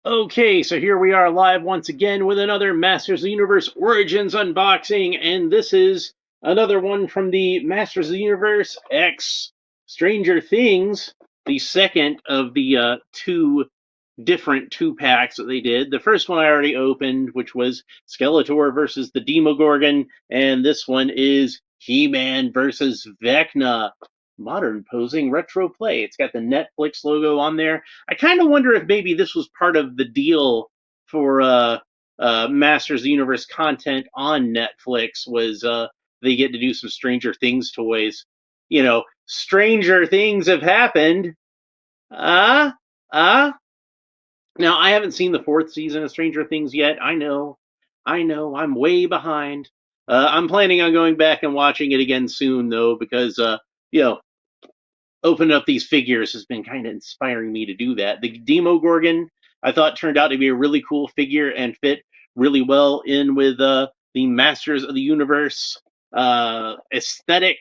Okay, so here we are live once again with another Masters of the Universe Origins unboxing, and this is another one from the Masters of the Universe X Stranger Things, the second of the two different two packs that they did. The first one I already opened, which was Skeletor versus the Demogorgon, and this one is He-Man versus Vecna. Modern posing retro play. It's got the Netflix logo on there. I kind of wonder if maybe this was part of the deal for Masters of the Universe content on Netflix. Was they get to do some Stranger Things toys? Stranger things have happened. Ah, ah. Now, I haven't seen the fourth season of Stranger Things yet. I know, I'm way behind. I'm planning on going back and watching it again soon, though, because you know, opening up these figures has been kind of inspiring me to do that. The Demogorgon, I thought, turned out to be a really cool figure and fit really well in with the Masters of the Universe aesthetic,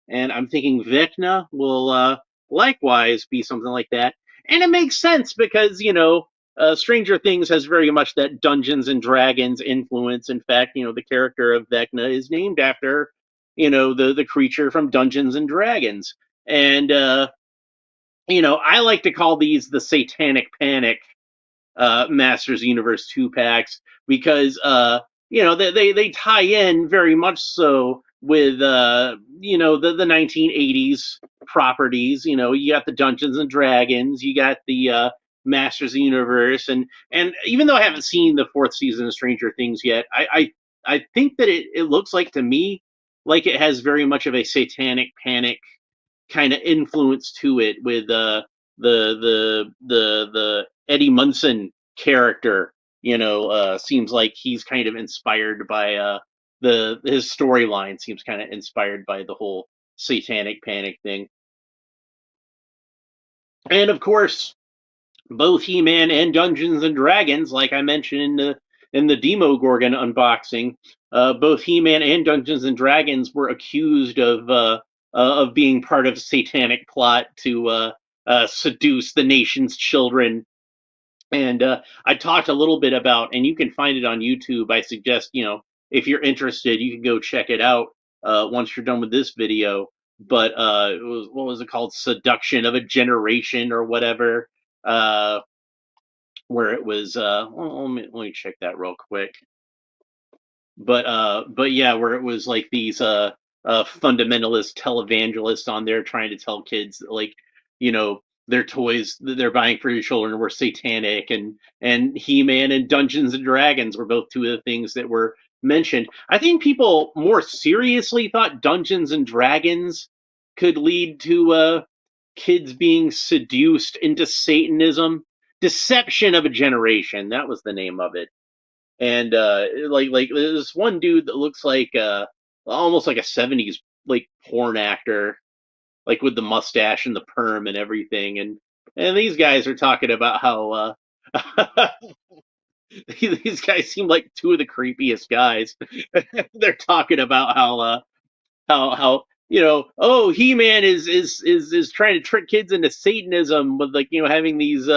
and I'm thinking Vecna will likewise be something like that. And it makes sense because, Stranger Things has very much that Dungeons and Dragons influence. In fact, the character of Vecna is named after, the creature from Dungeons and Dragons. And, I like to call these the Satanic Panic Masters Universe 2 packs because they tie in very much so with the 1980s properties. You got the Dungeons and Dragons, you got the Masters of the Universe, and even though I haven't seen the fourth season of Stranger Things yet, I think that it looks like to me like it has very much of a Satanic Panic kind of influence to it with the Eddie Munson character. Seems like he's kind of inspired by the his storyline seems kind of inspired by the whole Satanic Panic thing. And of course, both He-Man and Dungeons and Dragons, like I mentioned in the Demogorgon unboxing, both He-Man and Dungeons and Dragons were accused of being part of a satanic plot to seduce the nation's children. And I talked a little bit about, and you can find it on YouTube. I suggest, if you're interested, you can go check it out once you're done with this video. But it was, what was it called? Seduction of a Generation or whatever. Where it was let me check that real quick. But yeah, where it was like these fundamentalist televangelists on there trying to tell kids that, like, their toys that they're buying for your children were satanic, and He-Man and Dungeons and Dragons were both two of the things that were mentioned. I think people more seriously thought Dungeons and Dragons could lead to kids being seduced into Satanism. Deception of a Generation, that was the name of it. And like there's one dude that looks like almost like a 70s like porn actor, like with the mustache and the perm and everything. And these guys are talking about how these guys seem like two of the creepiest guys. They're talking about how oh, He-Man is trying to trick kids into Satanism with, like, having these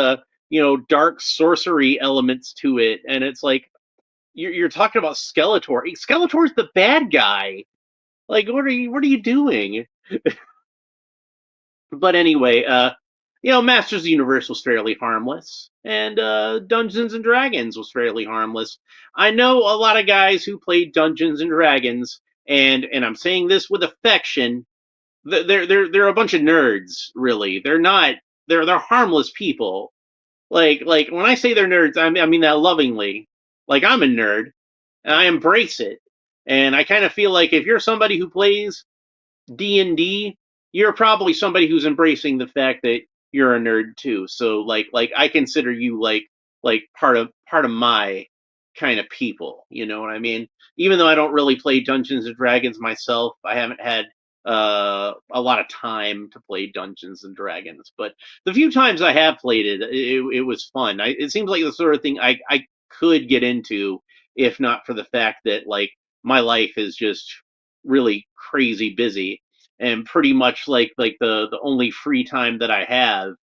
dark sorcery elements to it. And it's like, you're talking about Skeletor. Skeletor's the bad guy. Like, what are you doing? But anyway, Masters of the Universe was fairly harmless, and Dungeons and Dragons was fairly harmless. I know a lot of guys who played Dungeons and Dragons, and I'm saying this with affection. They're a bunch of nerds. Really, they're not. They're harmless people. Like when I say they're nerds, I mean that lovingly. Like, I'm a nerd, and I embrace it. And I kind of feel like if you're somebody who plays D&D, you're probably somebody who's embracing the fact that you're a nerd too. So like I consider you like part of my kind of people. You know what I mean? Even though I don't really play Dungeons and Dragons myself, I haven't had a lot of time to play Dungeons and Dragons. But the few times I have played it was fun. It seems like the sort of thing I could get into if not for the fact that, like, my life is just really crazy busy, and pretty much like the only free time that I have,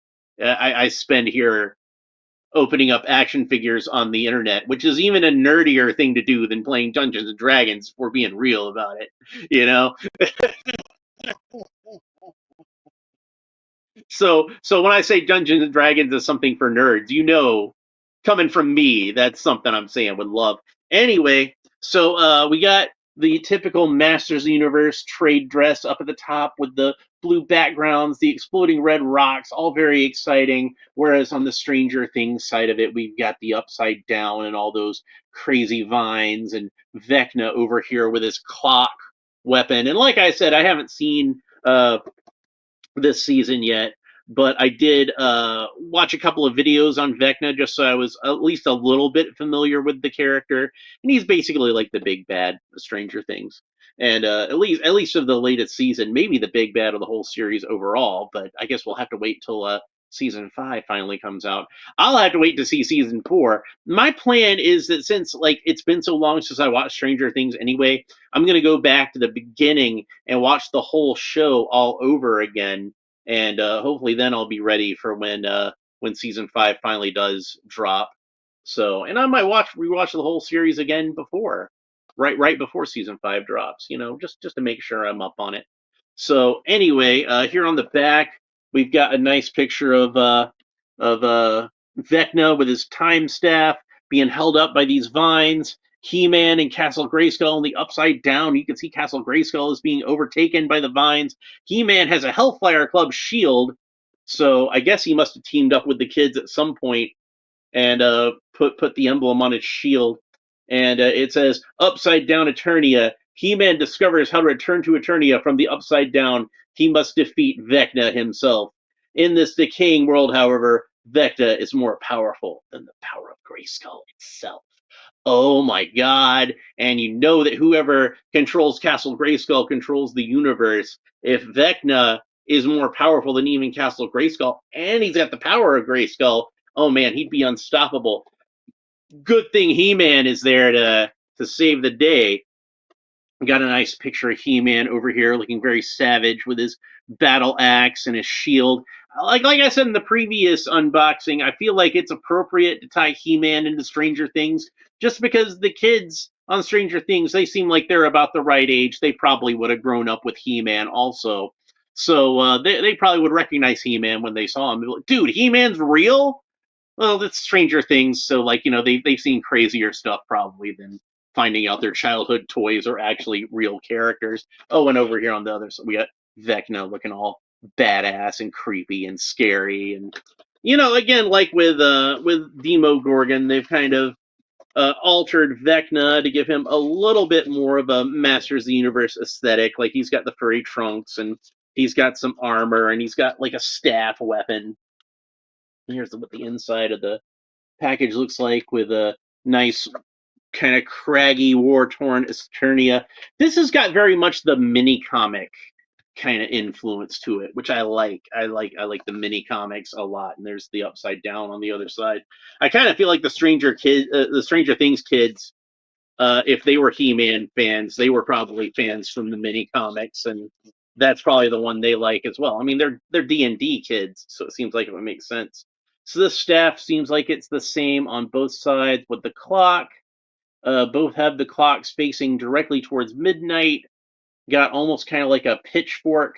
I spend here opening up action figures on the internet, which is even a nerdier thing to do than playing Dungeons and Dragons. If we're being real about it, you know. So when I say Dungeons and Dragons is something for nerds, coming from me, that's something I'm saying would love. Anyway, so we got the typical Masters of the Universe trade dress up at the top with the blue backgrounds, the exploding red rocks, all very exciting. Whereas on the Stranger Things side of it, we've got the upside down and all those crazy vines and Vecna over here with his clock weapon. And like I said, I haven't seen this season yet, but I did watch a couple of videos on Vecna just so I was at least a little bit familiar with the character, and he's basically like the big bad of Stranger Things, and at least of the latest season, maybe the big bad of the whole series overall. But I guess we'll have to wait till season 5 finally comes out. I'll have to wait to see season 4. My plan is that since like it's been so long since I watched Stranger Things anyway, I'm gonna go back to the beginning and watch the whole show all over again, and hopefully then I'll be ready for when season 5 finally does drop. So, and I might rewatch the whole series again right before season 5 drops. Just to make sure I'm up on it. So anyway, here on the back we've got a nice picture of Vecna with his time staff being held up by these vines. He-Man and Castle Grayskull in the upside down. You can see Castle Grayskull is being overtaken by the vines. He-Man has a Hellfire Club shield, so I guess he must have teamed up with the kids at some point and put the emblem on his shield. And it says Upside Down Eternia. He-Man discovers how to return to Eternia from the Upside Down. He must defeat Vecna himself. In this decaying world, however, Vecna is more powerful than the power of Grayskull itself. Oh my god. And you know that whoever controls Castle Grayskull controls the universe. If Vecna is more powerful than even Castle Grayskull, and he's got the power of Grayskull, oh man, he'd be unstoppable. Good thing He-Man is there to save the day. Got a nice picture of He-Man over here looking very savage with his battle axe and his shield. Like I said in the previous unboxing, I feel like it's appropriate to tie He-Man into Stranger Things just because the kids on Stranger Things, they seem like they're about the right age. They probably would have grown up with He-Man also. So they probably would recognize He-Man when they saw him. Like, dude, He-Man's real? Well, it's Stranger Things, so like they've seen crazier stuff probably than finding out their childhood toys are actually real characters. Oh, and over here on the other side, we got Vecna looking all badass and creepy and scary, and again, like with Demo Gorgon, they've kind of altered Vecna to give him a little bit more of a Masters of the Universe aesthetic. Like he's got the furry trunks and he's got some armor and he's got like a staff weapon. Here's what the inside of the package looks like with a nice kind of craggy war torn Eternia. This has got very much the mini comic kind of influence to it, which I like. I like the mini comics a lot. And there's the upside down on the other side. I kind of feel like the Stranger Things kids, if they were He-Man fans, they were probably fans from the mini comics, and that's probably the one they like as well. I mean, they're D&D kids, so it seems like it would make sense. So this staff seems like it's the same on both sides with the clock. Both have the clocks facing directly towards midnight. Got almost kind of like a pitchfork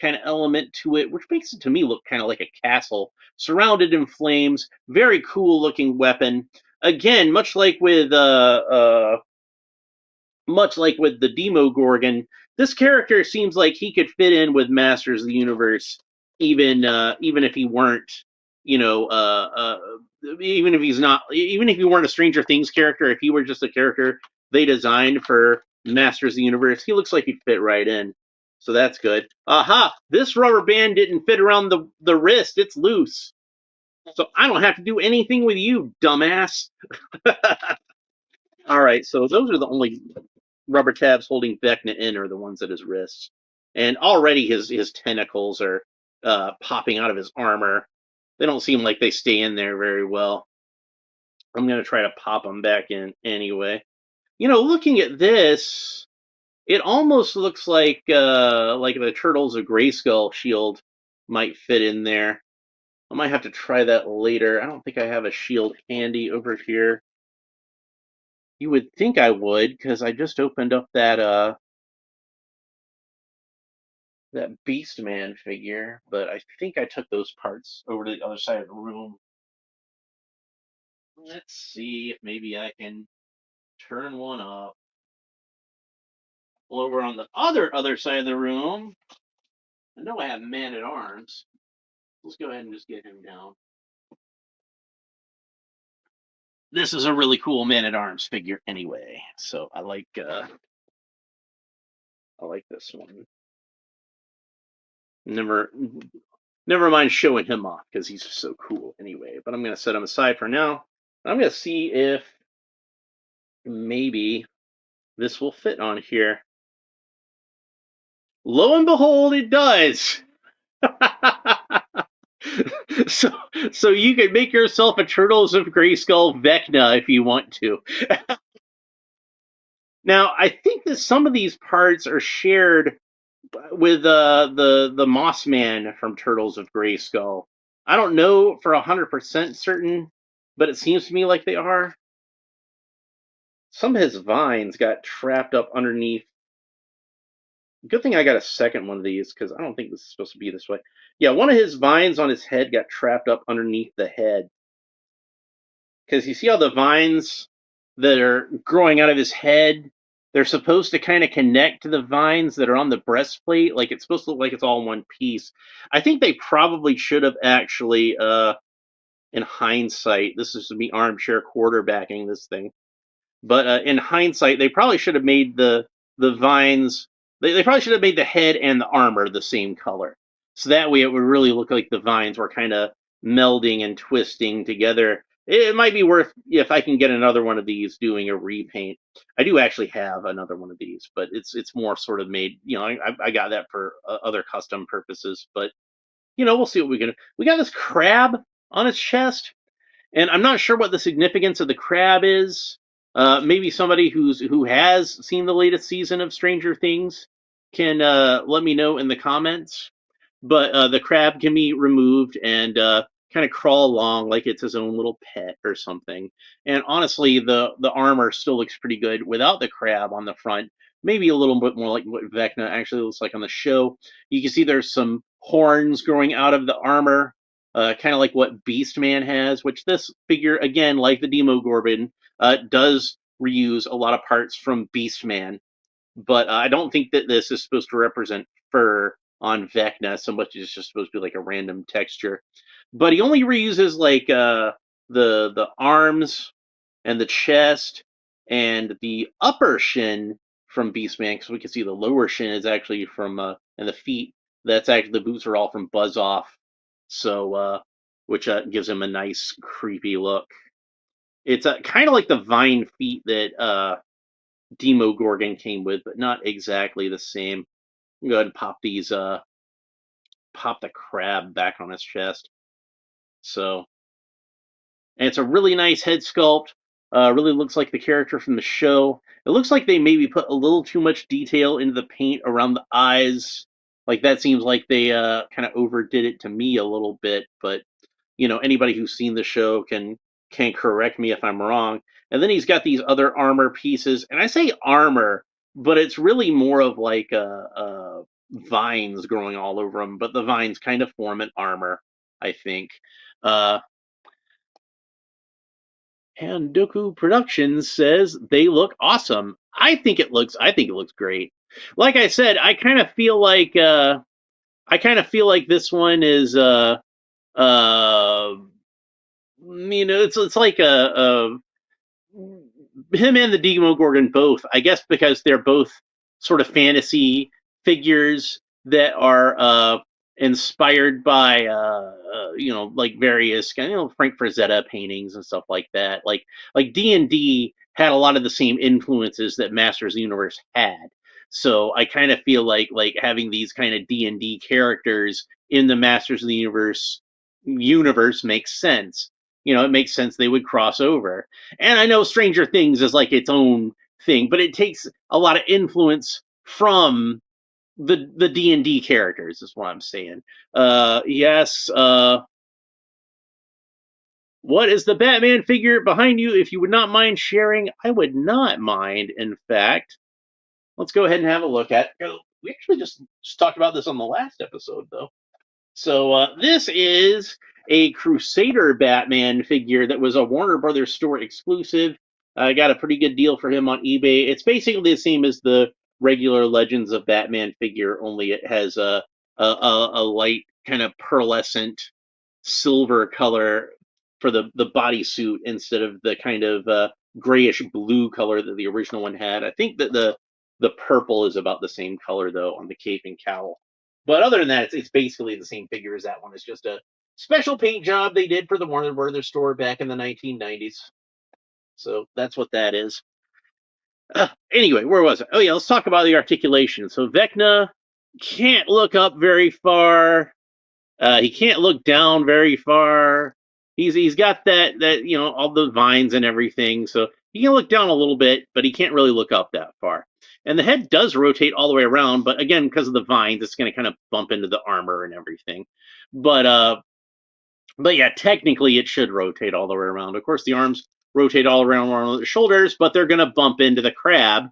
kind of element to it, which makes it to me look kind of like a castle surrounded in flames. Very cool looking weapon. Again, much like with the Demo Gorgon, this character seems like he could fit in with Masters of the Universe, even if he weren't, you know, even if he's not, even if he weren't a Stranger Things character, if he were just a character they designed for Masters of the Universe, he looks like he'd fit right in. So that's good. Aha! This rubber band didn't fit around the wrist; it's loose. So I don't have to do anything with you, dumbass. All right, so those are the only rubber tabs holding Vecna in are the ones at his wrists. And already his tentacles are popping out of his armor. They don't seem like they stay in there very well. I'm going to try to pop them back in anyway. Looking at this, it almost looks like the Turtles of Grayskull shield might fit in there. I might have to try that later. I don't think I have a shield handy over here. You would think I would, because I just opened up that Beastman figure, but I think I took those parts over to the other side of the room. Let's see if maybe I can turn one up. Well, over on the other side of the room, I know I have Man at Arms. Let's go ahead and just get him down. This is a really cool Man at Arms figure anyway, so I like this one. Never never mind showing him off because he's so cool anyway. But I'm gonna set him aside for now. I'm gonna see if maybe this will fit on here. Lo and behold, it does. so so you can make yourself a Turtles of Grayskull Vecna if you want to. Now, I think that some of these parts are shared with the Moss Man from Turtles of Grayskull. I don't know for 100% certain, but it seems to me like they are. Some of his vines got trapped up underneath. Good thing I got a second one of these because I don't think this is supposed to be this way. Yeah, one of his vines on his head got trapped up underneath the head. Because you see how the vines that are growing out of his head, they're supposed to kind of connect to the vines that are on the breastplate. Like it's supposed to look like it's all in one piece. I think they probably should have actually, in hindsight, this is me armchair quarterbacking this thing. But in hindsight, they probably should have made the vines. They probably should have made the head and the armor the same color, so that way it would really look like the vines were kind of melding and twisting together. It might be worth if I can get another one of these doing a repaint. I do actually have another one of these, but it's more sort of made. I got that for other custom purposes, but we'll see what we can. We got this crab on its chest. And I'm not sure what the significance of the crab is. Maybe somebody who has seen the latest season of Stranger Things can let me know in the comments. But the crab can be removed and kind of crawl along like it's his own little pet or something. And honestly, the armor still looks pretty good without the crab on the front. Maybe a little bit more like what Vecna actually looks like on the show. You can see there's some horns growing out of the armor, kind of like what Beastman has, which this figure, again, like the Demogorgon, does reuse a lot of parts from Beastman. But I don't think that this is supposed to represent fur on Vecna so much as it's just supposed to be like a random texture. But he only reuses like the arms and the chest and the upper shin from Beastman, because we can see the lower shin is actually from and the feet. That's actually the boots are all from Buzz Off, so which gives him a nice creepy look. It's kind of like the vine feet that Demogorgon came with, but not exactly the same. Go ahead and pop the crab back on his chest. So, and it's a really nice head sculpt. Really looks like the character from the show. It looks like they maybe put a little too much detail into the paint around the eyes. Like that seems like they kind of overdid it to me a little bit, but anybody who's seen the show can correct me if I'm wrong. And then he's got these other armor pieces, and I say armor, but it's really more of like vines growing all over him. But the vines kind of form an armor, I think. Uh, Handoku Productions says they look awesome. I think it looks great. Like I said, I kind of feel like this one is uh it's like a him and the Demogorgon both, I guess, because they're both sort of fantasy figures that are inspired by like various Frank Frazetta paintings and stuff like that. Like D&D had a lot of the same influences that Masters of the Universe had. So I kind of feel like having these kind of D&D characters in the Masters of the universe makes sense. It makes sense they would cross over. And I know Stranger Things is like its own thing, but it takes a lot of influence from the D&D characters is what I'm saying. Yes, What is the Batman figure behind you? If you would not mind sharing, I would not mind, in fact. Let's go ahead and have a look at it. We actually just talked about this on the last episode, though. So this is a Crusader Batman figure that was a Warner Brothers store exclusive. I got a pretty good deal for him on eBay. It's basically the same as the regular Legends of Batman figure, only it has a light kind of pearlescent silver color for the bodysuit instead of the kind of grayish blue color that the original one had. I think that the purple is about the same color though on the cape and cowl. But other than that, it's basically the same figure as that one. It's just a special paint job they did for the Warner Brothers store back in the 1990s. So that's what that is. Anyway, where was it? Oh yeah, let's talk about the articulation. So Vecna can't look up very far. He can't look down very far. He's got that all the vines and everything, so he can look down a little bit, but he can't really look up that far. And the head does rotate all the way around, but again, because of the vines, it's going to kind of bump into the armor and everything. But but yeah, technically it should rotate all the way around. Of course, the arms rotate all around the shoulders, but they're going to bump into the crab.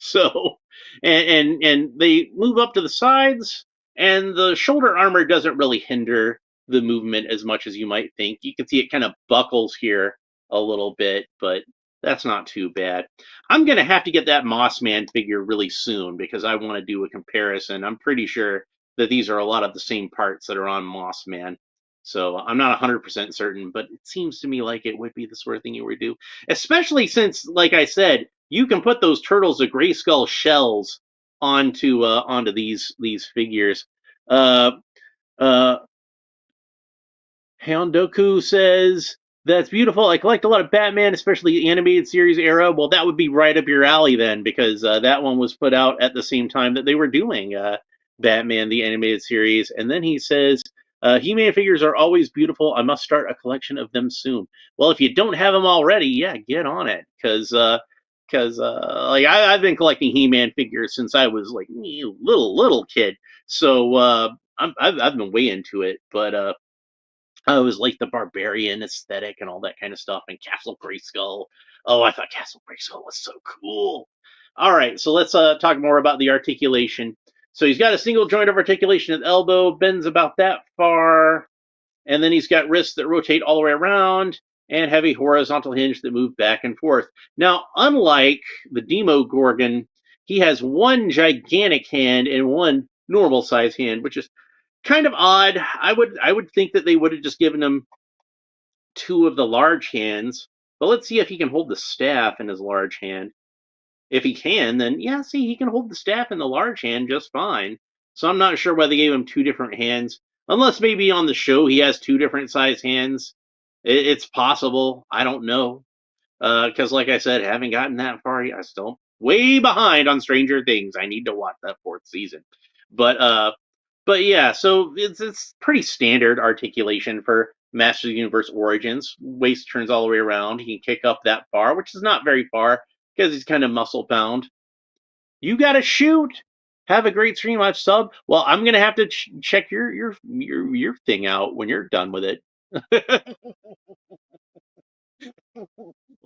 So, and they move up to the sides, and the shoulder armor doesn't really hinder the movement as much as you might think. You can see it kind of buckles here a little bit, but that's not too bad. I'm gonna have to get that Moss Man figure really soon because I want to do a comparison. I'm pretty sure that these are a lot of the same parts that are on Moss Man. So I'm not 100% certain, but it seems to me like it would be the sort of thing you would do, especially since, like I said, you can put those Turtles of Grayskull shells onto these figures. Uh, uh, Houndoku says that's beautiful. I collect a lot of Batman, especially the animated series era. Well, that would be right up your alley then, because that one was put out at the same time that they were doing Batman the animated series. And then he says, He-Man figures are always beautiful. I must start a collection of them soon. Well, if you don't have them already, yeah, get on it, because like I've been collecting He-Man figures since I was like little kid. So I've been way into it, but it was like the barbarian aesthetic and all that kind of stuff, and Castle Grayskull. Oh, I thought Castle Grayskull was so cool. All right, so let's talk more about the articulation. So he's got a single joint of articulation at the elbow, bends about that far, and then he's got wrists that rotate all the way around and have a horizontal hinge that move back and forth. Now, unlike the Demogorgon, he has one gigantic hand and one normal size hand, which is kind of odd. I would think that they would have just given him two of the large hands. But let's see if he can hold the staff in his large hand. If he can, then yeah, see, he can hold the staff in the large hand just fine. So I'm not sure why they gave him two different hands. Unless maybe on the show he has two different size hands. It's possible. I don't know. Because, like I said, haven't gotten that far yet. I still way behind on Stranger Things. I need to watch that fourth season. But but yeah, so it's pretty standard articulation for Master of the Universe Origins. Waist turns all the way around. He can kick up that far, which is not very far because he's kind of muscle bound. You got to shoot. Have a great stream. I've sub. Well, I'm gonna have to check your thing out when you're done with it.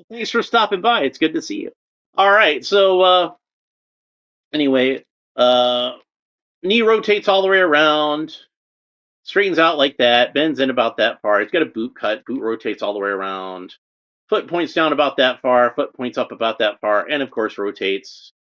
Thanks for stopping by. It's good to see you. All right. So anyway, uh, knee rotates all the way around, straightens out like that, bends in about that far. It's got a boot cut. Boot rotates all the way around. Foot points down about that far. Foot points up about that far, and of course rotates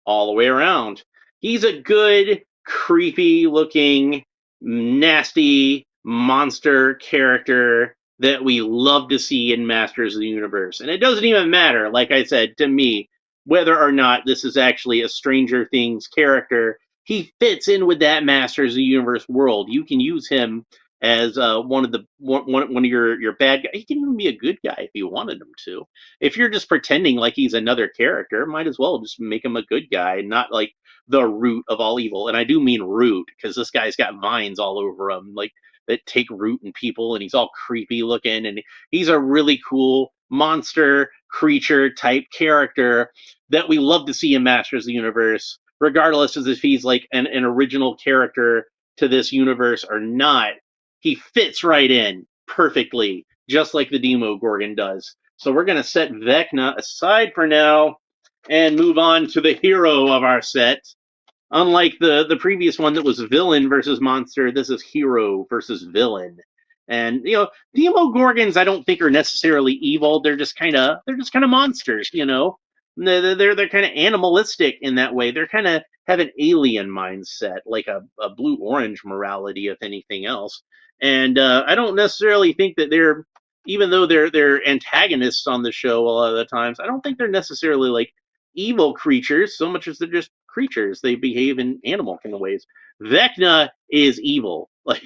all the way around. He's a good, creepy looking, nasty monster character that we love to see in Masters of the Universe. And it doesn't even matter, like I said, to me, whether or not this is actually a Stranger Things character. He fits in with that Masters of the Universe world. You can use him as one of your bad guys. He can even be a good guy if you wanted him to. If you're just pretending like he's another character, might as well just make him a good guy, not like the root of all evil. And I do mean root, because this guy's got vines all over him, like that take root in people, and he's all creepy looking, and he's a really cool monster creature type character that we love to see in Masters of the Universe, regardless of if he's like an original character to this universe or not. He fits right in perfectly just like the Demogorgon does. So we're going to set Vecna aside for now and move on to the hero of our set. Unlike the previous one that was villain versus monster, this is hero versus villain. And Demogorgons I don't think are necessarily evil. They're just kind of monsters. They're kind of animalistic in that way. They're kind of have an alien mindset, like a blue orange morality, if anything else. And I don't necessarily think that they're, even though they're antagonists on the show a lot of the times, I don't think they're necessarily like evil creatures so much as they're just creatures. They behave in animal kind of ways. Vecna is evil. Like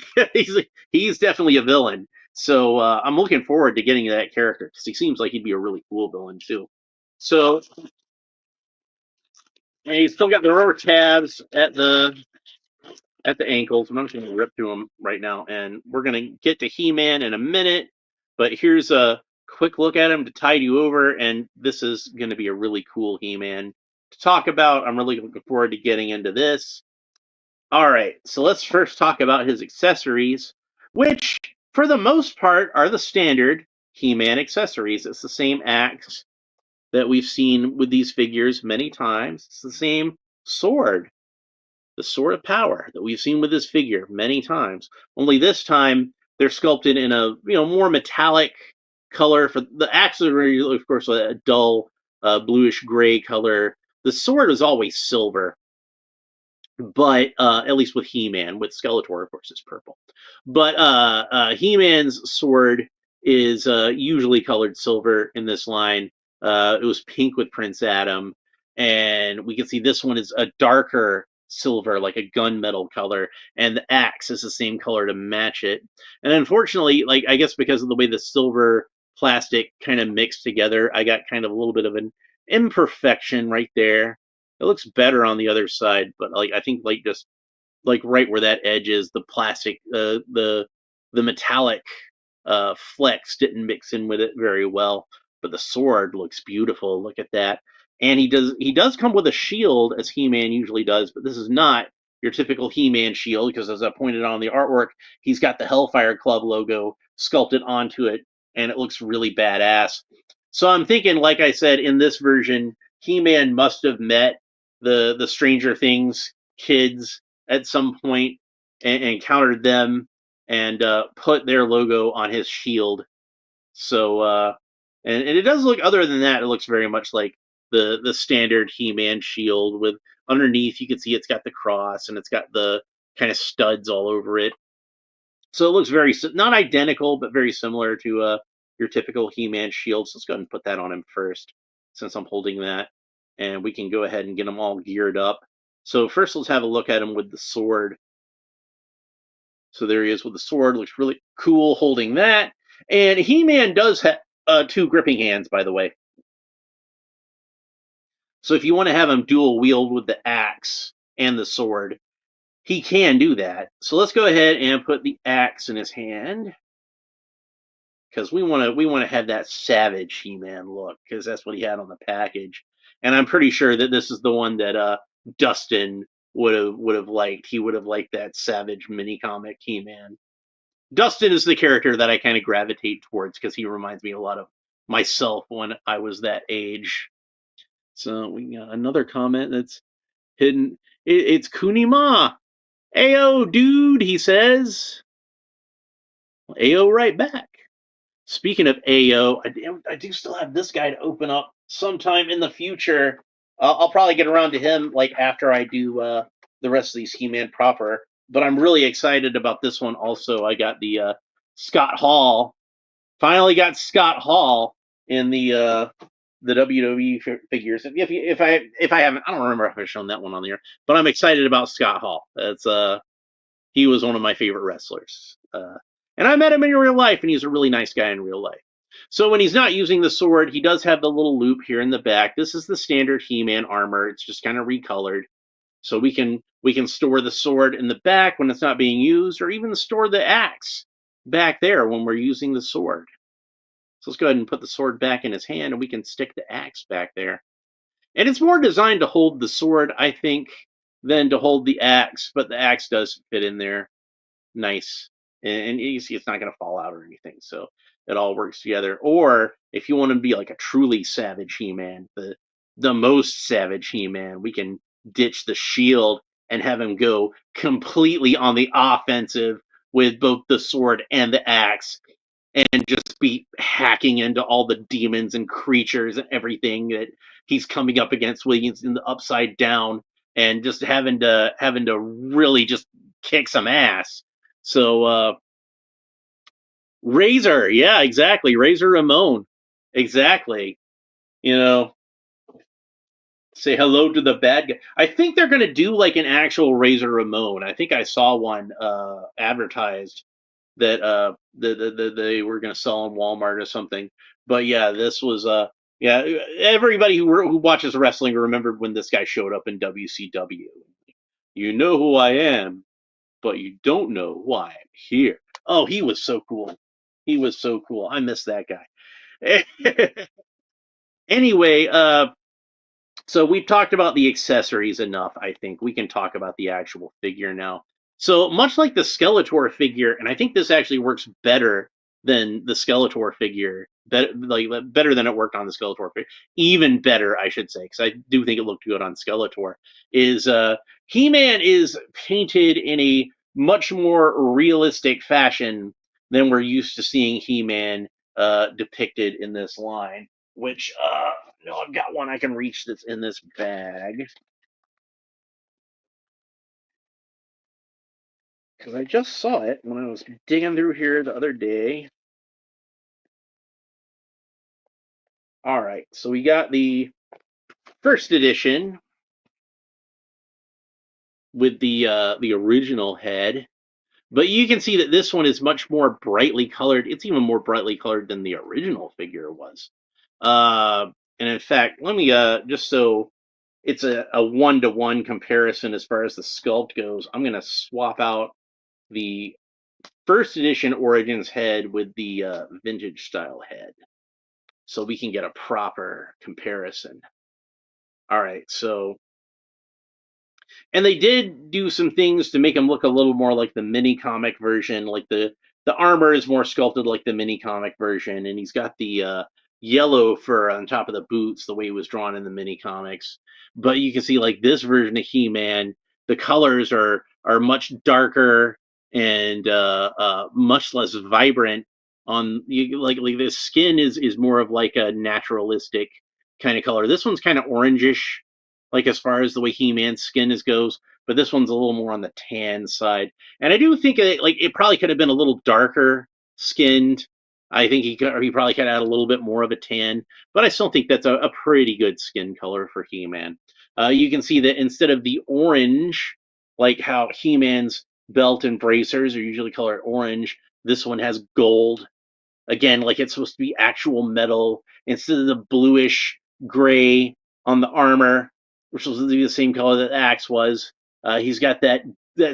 he's definitely a villain. So I'm looking forward to getting that character because he seems like he'd be a really cool villain too. So and he's still got the rubber tabs at the ankles. I'm not going to rip through them right now, and we're going to get to He-Man in a minute. But here's a quick look at him to tide you over, and this is going to be a really cool He-Man to talk about. I'm really looking forward to getting into this. All right, so let's first talk about his accessories, which, for the most part, are the standard He-Man accessories. It's the same axe that we've seen with these figures many times. It's the same sword, the Sword of Power that we've seen with this figure many times. Only this time they're sculpted in a more metallic color. For the axe, of course, a dull bluish gray color. The sword is always silver, but at least with He-Man, with Skeletor, of course, it's purple. But He-Man's sword is usually colored silver in this line. It was pink with Prince Adam, and we can see this one is a darker silver, like a gunmetal color, and the axe is the same color to match it. And unfortunately, like I guess because of the way the silver plastic kind of mixed together, I got kind of a little bit of an imperfection right there. It looks better on the other side, but like I think like just like right where that edge is, the plastic, the metallic flex didn't mix in with it very well. But the sword looks beautiful. Look at that. And he does come with a shield as He-Man usually does, but this is not your typical He-Man shield because as I pointed out on the artwork, he's got the Hellfire Club logo sculpted onto it, and it looks really badass. So I'm thinking, like I said, in this version, He-Man must have met the Stranger Things kids at some point and encountered them and put their logo on his shield. So and it does look, other than that, it looks very much like the standard He-Man shield with underneath you can see it's got the cross and it's got the kind of studs all over it. So it looks very not identical, but very similar to your typical He-Man shield. So let's go ahead and put that on him first, since I'm holding that, and we can go ahead and get them all geared up. So first, let's have a look at him with the sword. So there he is with the sword. Looks really cool holding that. And He-Man does have two gripping hands, by the way. So if you want to have him dual wield with the axe and the sword, he can do that. So let's go ahead and put the axe in his hand because we want to have that savage He-Man look because that's what he had on the package. And I'm pretty sure that this is the one that Dustin would have liked. He would have liked that savage mini comic He-Man. Dustin is the character that I kind of gravitate towards because he reminds me a lot of myself when I was that age. So we got another comment that's hidden. It's Kunima. Ayo, dude, he says. Ayo, right back. Speaking of Ayo, I do still have this guy to open up sometime in the future. I'll probably get around to him like after I do the rest of these He-Man proper. But I'm really excited about this one also. I got the Scott Hall. Finally got Scott Hall in the WWE figures. If I haven't, I don't remember if I've shown that one on the air. But I'm excited about Scott Hall. That's he was one of my favorite wrestlers. And I met him in real life, and he's a really nice guy in real life. So when he's not using the sword, he does have the little loop here in the back. This is the standard He-Man armor. It's just kind of recolored. So we can store the sword in the back when it's not being used, or even store the axe back there when we're using the sword. So let's go ahead and put the sword back in his hand, and we can stick the axe back there. And it's more designed to hold the sword, I think, than to hold the axe, but the axe does fit in there nice. And you see it's not going to fall out or anything. So it all works together. Or if you want to be like a truly savage He-Man, the most savage He-Man, we can ditch the shield and have him go completely on the offensive with both the sword and the axe and just be hacking into all the demons and creatures and everything that he's coming up against Williams in the upside down and just having to really just kick some ass. So Razor, yeah, exactly. Razor Ramon. Exactly. You know, say hello to the bad guy. I think they're gonna do like an actual Razor Ramon. I think I saw one advertised that they were going to sell on Walmart or something. But yeah, this was yeah, everybody who watches wrestling remembered when this guy showed up in WCW. You know who I am, but you don't know why I'm here. Oh, he was so cool. He was so cool. I miss that guy. Anyway, so we've talked about the accessories enough. I think we can talk about the actual figure now. So much like the Skeletor figure, and I think this actually works better than the Skeletor figure, better than it worked on the Skeletor figure, even better, I should say, because I do think it looked good on Skeletor. Is He-Man is painted in a much more realistic fashion than we're used to seeing He-Man depicted in this line. Which no, I've got one I can reach that's in this bag. Because I just saw it when I was digging through here the other day. All right, so we got the first edition with the original head, but you can see that this one is much more brightly colored. It's even more brightly colored than the original figure was. Uh, and in fact, let me just so it's a one-to-one comparison as far as the sculpt goes. I'm gonna swap out the first edition Origins head with the vintage style head so we can get a proper comparison. All right, so and they did do some things to make him look a little more like the mini comic version. Like the armor is more sculpted like the mini comic version, and he's got the yellow fur on top of the boots, the way it was drawn in the mini comics. But you can see like this version of He-Man, the colors are much darker and much less vibrant. On you like the skin is more of like a naturalistic kind of color. This one's kind of orangish like as far as the way He-Man's skin is goes, but this one's a little more on the tan side. And I do think it probably could have been a little darker skinned. I think he probably could add a little bit more of a tan, but I still think that's a pretty good skin color for He-Man. You can see that instead of the orange, like how He-Man's belt and bracers are usually colored orange, this one has gold again, like it's supposed to be actual metal instead of the bluish gray on the armor, which was the same color that the axe was. He's got that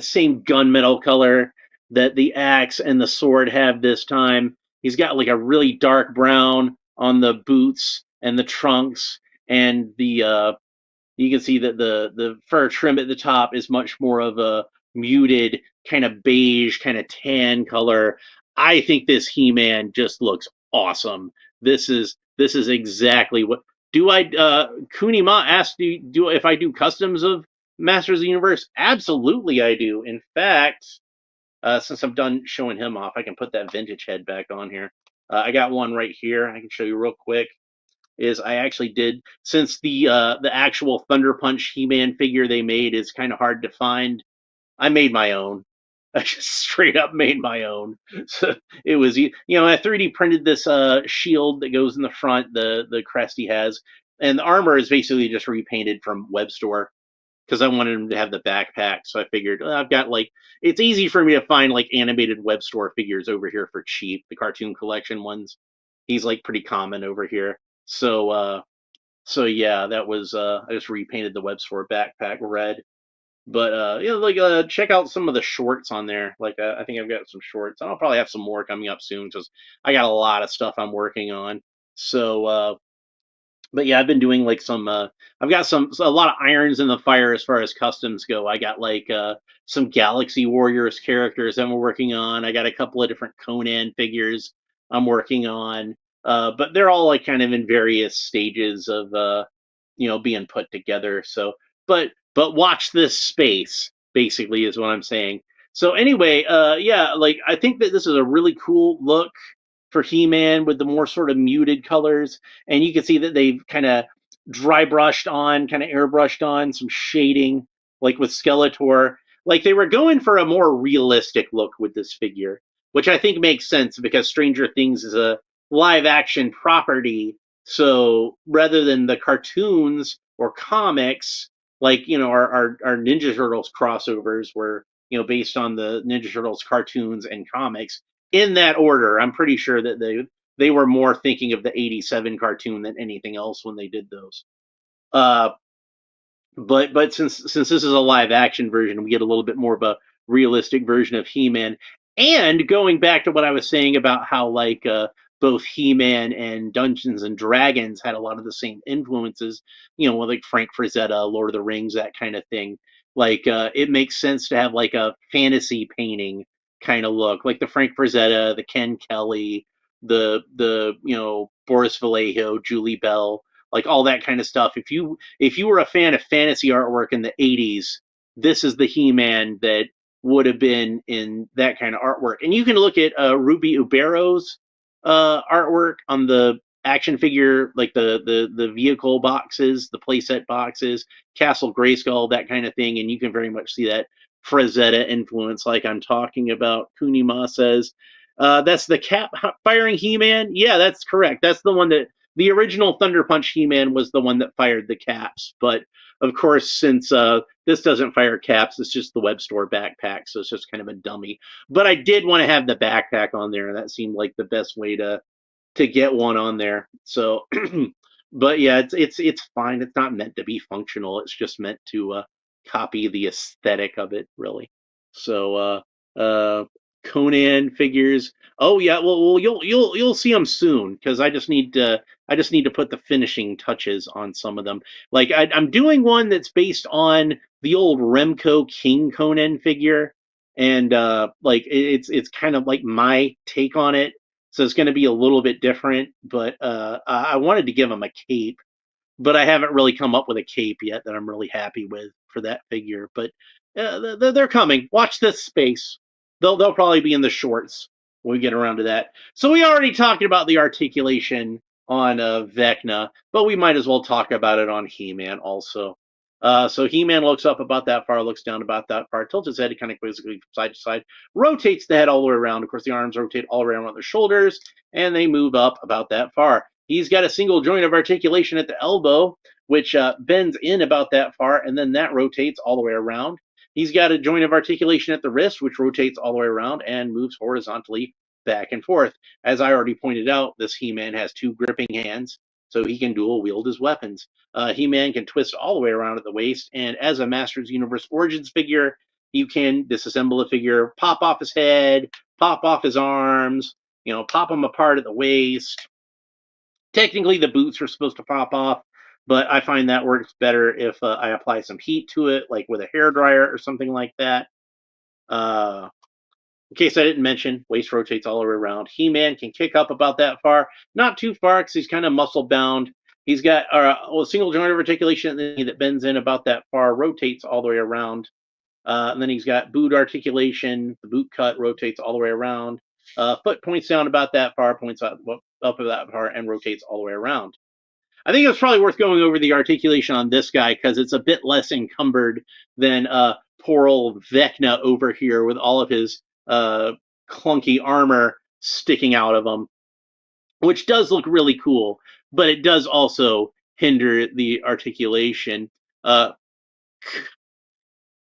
same gunmetal color that the axe and the sword have this time. He's got like a really dark brown on the boots and the trunks, and the you can see that the fur trim at the top is much more of a muted kind of beige, kind of tan color. I think this He-Man just looks awesome. This is exactly what do I Kunima asked do if I do customs of Masters of the Universe? Absolutely I do. In fact, since I'm done showing him off, I can put that vintage head back on here. I got one right here. I can show you real quick is I actually did since the actual Thunder Punch He-Man figure they made is kind of hard to find. I made my own. I just straight up made my own. So it was I 3D printed this shield that goes in the front, the crest he has, and the armor is basically just repainted from Web Store because I wanted him to have the backpack. So I figured I've got like it's easy for me to find like animated Web Store figures over here for cheap, the cartoon collection ones. He's like pretty common over here. So yeah, that was I just repainted the Web Store backpack red. But check out some of the shorts on there. Like I think I've got some shorts. I'll probably have some more coming up soon because I got a lot of stuff I'm working on. So but yeah, I've been doing like some I've got a lot of irons in the fire as far as customs go. I got like some Galaxy Warriors characters that we're working on. I got a couple of different Conan figures I'm working on. But they're all like kind of in various stages of being put together. So, but watch this space basically is what I'm saying. So anyway, yeah, like I think that this is a really cool look for He-Man with the more sort of muted colors, and you can see that they've kind of dry brushed on, kind of airbrushed on some shading, like with Skeletor. Like they were going for a more realistic look with this figure, which I think makes sense because Stranger Things is a live action property. So rather than the cartoons or comics, like our Ninja Turtles crossovers were based on the Ninja Turtles cartoons and comics in that order. I'm pretty sure that they were more thinking of the '87 cartoon than anything else when they did those. Uh, but since this is a live action version, we get a little bit more of a realistic version of He-Man. And going back to what I was saying about how like both He-Man and Dungeons and Dragons had a lot of the same influences, like Frank Frazetta, Lord of the Rings, that kind of thing. Like it makes sense to have like a fantasy painting kind of look, like the Frank Frazetta, the Ken Kelly, the Boris Vallejo, Julie Bell, like all that kind of stuff. If you were a fan of fantasy artwork in the '80s, this is the He-Man that would have been in that kind of artwork. And you can look at Ruby Ubero's artwork on the action figure, like the vehicle boxes, the playset boxes, Castle Grayskull, that kind of thing, and you can very much see that Frazetta influence, like I'm talking about. Kunima says, that's the cap firing He-Man. Yeah, that's correct. That's the one that the original Thunder Punch He-Man was the one that fired the caps. But of course, since this doesn't fire caps, it's just the web store backpack, so it's just kind of a dummy. But I did want to have the backpack on there, and that seemed like the best way to get one on there. So, but yeah, it's fine. It's not meant to be functional. It's just meant to copy the aesthetic of it, really. So, Conan figures. Oh yeah, well you'll see them soon because I just need to put the finishing touches on some of them. Like I'm doing one that's based on the old Remco King Conan figure, and like it's kind of like my take on it, so it's going to be a little bit different. But I wanted to give him a cape, but I haven't really come up with a cape yet that I'm really happy with for that figure. But they're coming. Watch this space. They'll probably be in the shorts when we get around to that. So we already talked about the articulation on Vecna, but we might as well talk about it on He-Man also. So He-Man looks up about that far, looks down about that far, tilts his head kind of quizzically from side to side, rotates the head all the way around. Of course, the arms rotate all the way around the shoulders, and they move up about that far. He's got a single joint of articulation at the elbow, which bends in about that far, and then that rotates all the way around. He's got a joint of articulation at the wrist, which rotates all the way around and moves horizontally back and forth. As I already pointed out, this He-Man has two gripping hands, so he can dual wield his weapons. He-Man can twist all the way around at the waist, and as a Masters Universe Origins figure, you can disassemble the figure, pop off his head, pop off his arms, pop them apart at the waist. Technically, the boots are supposed to pop off, but I find that works better if I apply some heat to it, like with a hair dryer or something like that. In case I didn't mention, waist rotates all the way around. He-Man can kick up about that far, not too far because he's kind of muscle bound. He's got a single joint of articulation that bends in about that far, rotates all the way around. And then he's got boot articulation. The boot cut rotates all the way around. Foot points down about that far, points up about that far, and rotates all the way around. I think it's probably worth going over the articulation on this guy because it's a bit less encumbered than poor old Vecna over here with all of his clunky armor sticking out of him, which does look really cool, but it does also hinder the articulation. Uh,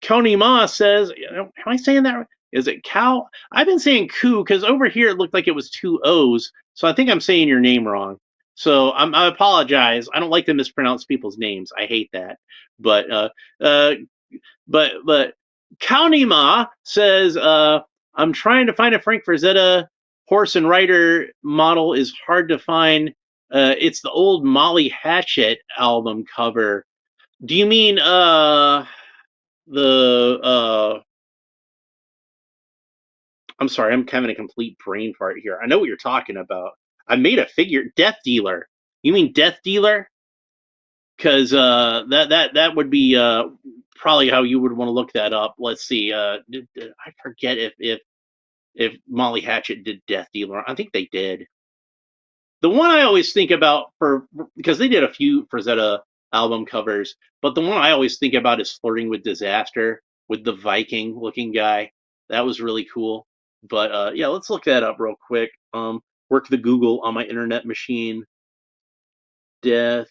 Coney Ma says, am I saying that right? Is it cow? I've been saying coup because over here it looked like it was two O's, so I think I'm saying your name wrong. So I apologize. I don't like to mispronounce people's names. I hate that. But uh, but County Ma says, I'm trying to find a Frank Frazetta horse and rider model is hard to find. It's the old Molly Hatchet album cover. Do you mean the I'm sorry, I'm having a complete brain fart here. I know what you're talking about. I made a figure, Death Dealer. You mean Death Dealer? Because that would be probably how you would want to look that up. Let's see. I forget if Molly Hatchet did Death Dealer. I think they did. The one I always think about for because they did a few Frazetta album covers, but the one I always think about is Flirting with Disaster with the Viking looking guy. That was really cool. But yeah, let's look that up real quick. Work the Google on my internet machine. Death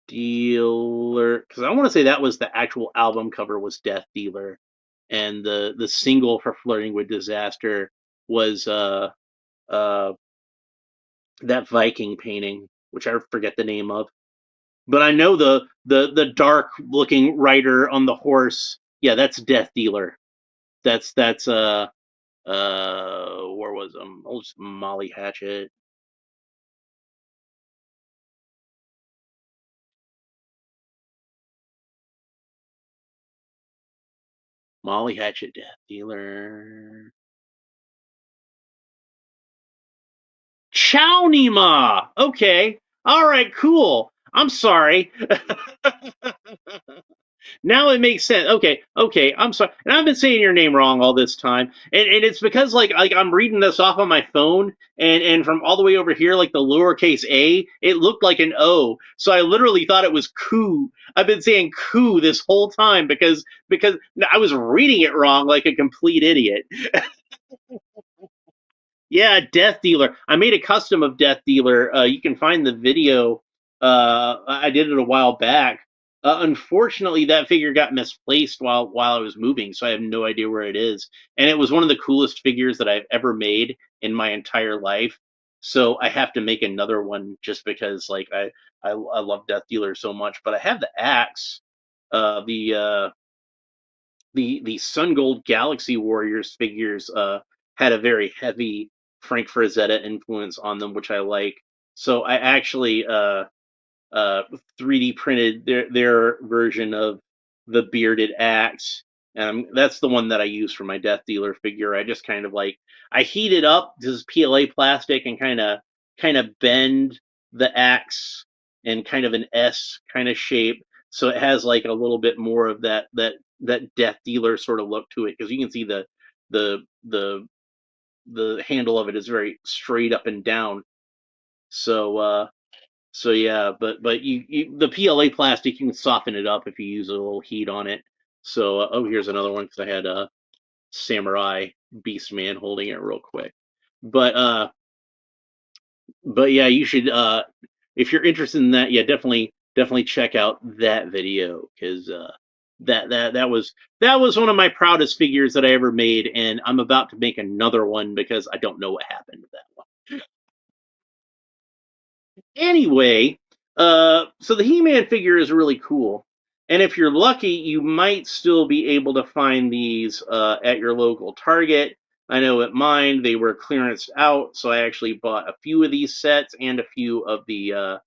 Dealer, because I want to say that was the actual album cover was Death Dealer, and the single for Flirting with Disaster was uh that Viking painting, which I forget the name of. But I know the dark looking rider on the horse. Yeah, that's Death Dealer. That's where was oh, Molly Hatchet. Molly Hatchet Death Dealer. Chownima. Okay. All right, cool. I'm sorry. Now it makes sense. Okay, okay. I'm sorry, and I've been saying your name wrong all this time, and it's because like I'm reading this off on my phone, and from all the way over here, like the lowercase a, it looked like an O, so I literally thought it was coup. I've been saying coup this whole time because I was reading it wrong like a complete idiot. Yeah, Death Dealer. I made a custom of Death Dealer. You can find the video. I did it a while back. Unfortunately, that figure got misplaced while I was moving, so I have no idea where it is. And it was one of the coolest figures that I've ever made in my entire life. So I have to make another one just because, like, I love Death Dealer so much. But I have the axe, the Sun Gold Galaxy Warriors figures had a very heavy Frank Frazetta influence on them, which I like. So I actually uh, 3D printed their version of the bearded axe. That's the one that I use for my Death Dealer figure. I just kind of like I heat it up, this PLA plastic, and kind of bend the axe in kind of an S kind of shape, so it has like a little bit more of that Death Dealer sort of look to it, because you can see the the the handle of it is very straight up and down. So so yeah, but you the PLA plastic, you can soften it up if you use a little heat on it. So oh, here's another one because I had a Samurai Beast Man holding it real quick. But but yeah, you should if you're interested in that, yeah, definitely check out that video because that was one of my proudest figures that I ever made, and I'm about to make another one because I don't know what happened to that one. Anyway, so the He-Man figure is really cool, and if you're lucky, you might still be able to find these at your local Target. I know at mine they were clearanced out, so I actually bought a few of these sets and a few of the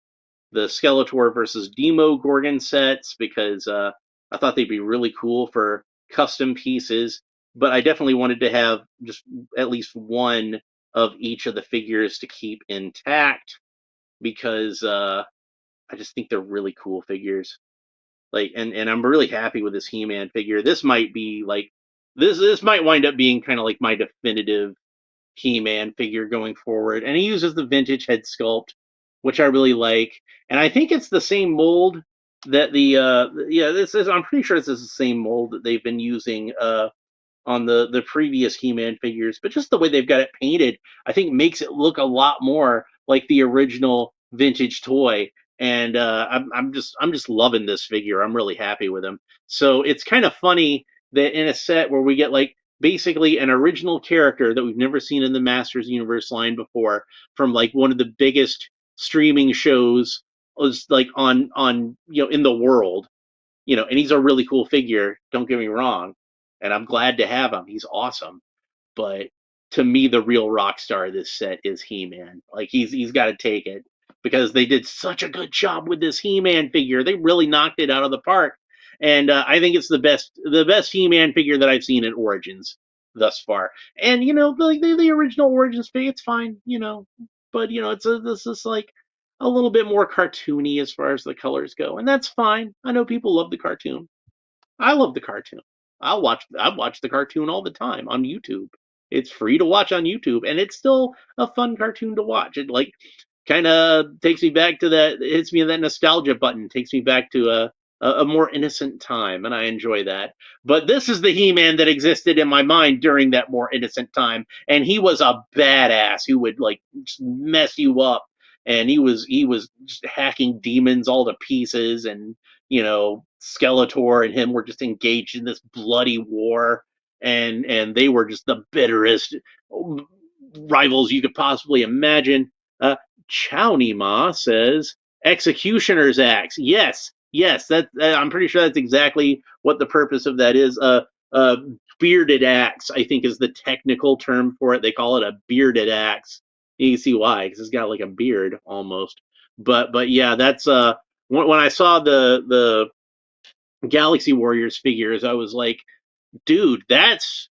Skeletor versus Demo Gorgon sets because I thought they'd be really cool for custom pieces. But I definitely wanted to have just at least one of each of the figures to keep intact because I just think they're really cool figures. Like, and I'm really happy with this He-Man figure. This might be like this might wind up being kind of like my definitive He-Man figure going forward. And he uses the vintage head sculpt, which I really like. And I think it's the same mold that the yeah, this is I'm pretty sure this is the same mold that they've been using on the previous He-Man figures, but just the way they've got it painted, I think makes it look a lot more like the original vintage toy. And I'm just loving this figure. I'm really happy with him. So it's kind of funny that in a set where we get like basically an original character that we've never seen in the Masters Universe line before from like one of the biggest streaming shows was like on in the world, and he's a really cool figure. Don't get me wrong, and I'm glad to have him. He's awesome. But to me, the real rock star of this set is He-Man. Like he's got to take it because they did such a good job with this He-Man figure. They really knocked it out of the park, and I think it's the best He-Man figure that I've seen in Origins. thus far. And the original Origins figure, it's fine, but this is like a little bit more cartoony as far as the colors go, and that's fine. I know people love the cartoon. I love the cartoon. I watch the cartoon all the time on YouTube. It's free to watch on YouTube, and it's still a fun cartoon to watch. It like kind of takes me back to that. It hits me that nostalgia button. Takes me back to a more innocent time, and I enjoy that. But this is the He-Man that existed in my mind during that more innocent time, and he was a badass who would like just mess you up, and he was just hacking demons all to pieces, and Skeletor and him were just engaged in this bloody war, and they were just the bitterest rivals you could possibly imagine. Uh, Chowny Ma says executioner's axe. Yes, yes, that I'm pretty sure that's exactly what the purpose of that is. Uh, bearded axe, I think, is the technical term for it. They call it a bearded axe. You can see why, because it's got like a beard almost. But yeah, that's when I saw the Galaxy Warriors figures, I was like, dude, that's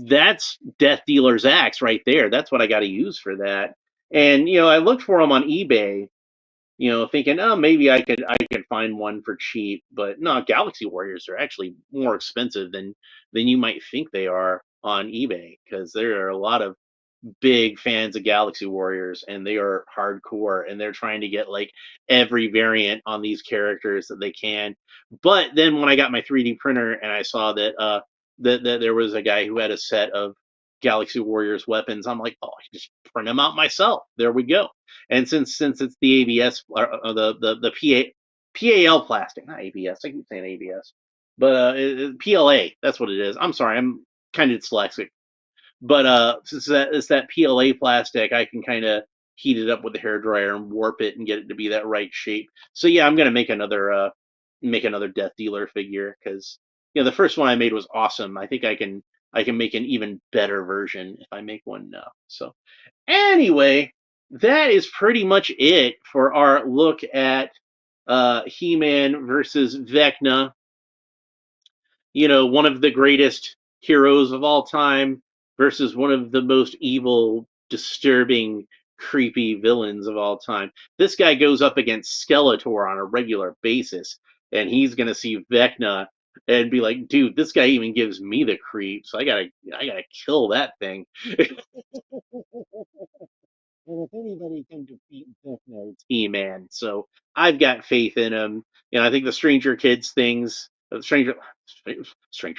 Death Dealer's axe right there. That's what I got to use for that. And I looked for them on eBay, thinking, oh, maybe I could find one for cheap. But no, Galaxy Warriors are actually more expensive than you might think they are on eBay, because there are a lot of big fans of Galaxy Warriors, and they are hardcore, and they're trying to get like every variant on these characters that they can. But then when I got my 3D printer and I saw that there was a guy who had a set of Galaxy Warriors weapons, I'm like, oh, I can just print them out myself. There we go. And since it's the ABS, the PAL plastic, not ABS, I keep saying ABS, but PLA, that's what it is. I'm sorry, I'm kind of dyslexic. But since it's that PLA plastic, I can kind of heat it up with a hair dryer and warp it and get it to be that right shape. So yeah, I'm gonna make another Death Dealer figure, because the first one I made was awesome. I think I can make an even better version if I make one now. So anyway, that is pretty much it for our look at He-Man versus Vecna, one of the greatest heroes of all time versus one of the most evil, disturbing, creepy villains of all time. This guy goes up against Skeletor on a regular basis, and he's gonna see Vecna and be like, dude, this guy even gives me the creeps. I gotta kill that thing. And if anybody can defeat Vecna, it's He-Man. So I've got faith in him. I think the Stranger Kids things, Stranger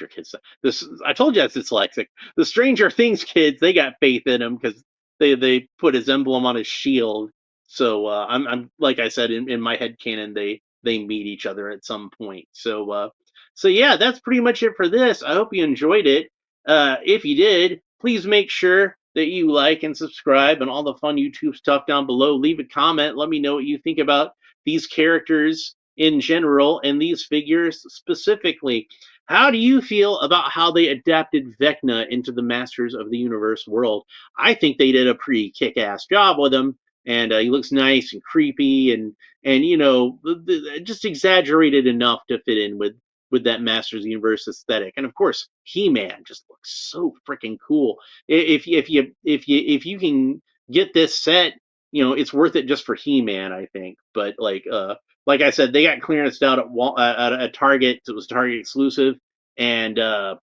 Kids. This I told you it's dyslexic. The Stranger Things kids, they got faith in him because they put his emblem on his shield. So I'm like I said, in my head canon, they meet each other at some point. So yeah, that's pretty much it for this. I hope you enjoyed it. If you did, please make sure that you like and subscribe and all the fun YouTube stuff down below. Leave a comment. Let me know what you think about these characters in general and these figures specifically. How do you feel about how they adapted Vecna into the Masters of the Universe world? I think they did a pretty kick-ass job with him, and he looks nice and creepy, and just exaggerated enough to fit in with that Masters of the Universe aesthetic. And of course, He-Man just looks so freaking cool. If you can get this set, it's worth it just for He-Man, I think. But like I said, they got clearance out at Target. It was Target exclusive, and I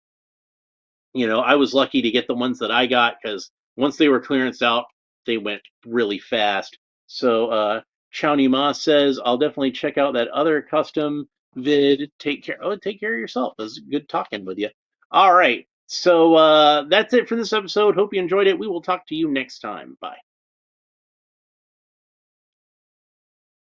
was lucky to get the ones that I got, because once they were clearance out, they went really fast. So Chowny Ma says, I'll definitely check out that other custom vid. Take care. Oh, take care of yourself. It was good talking with you. All right. So that's it for this episode. Hope you enjoyed it. We will talk to you next time. Bye.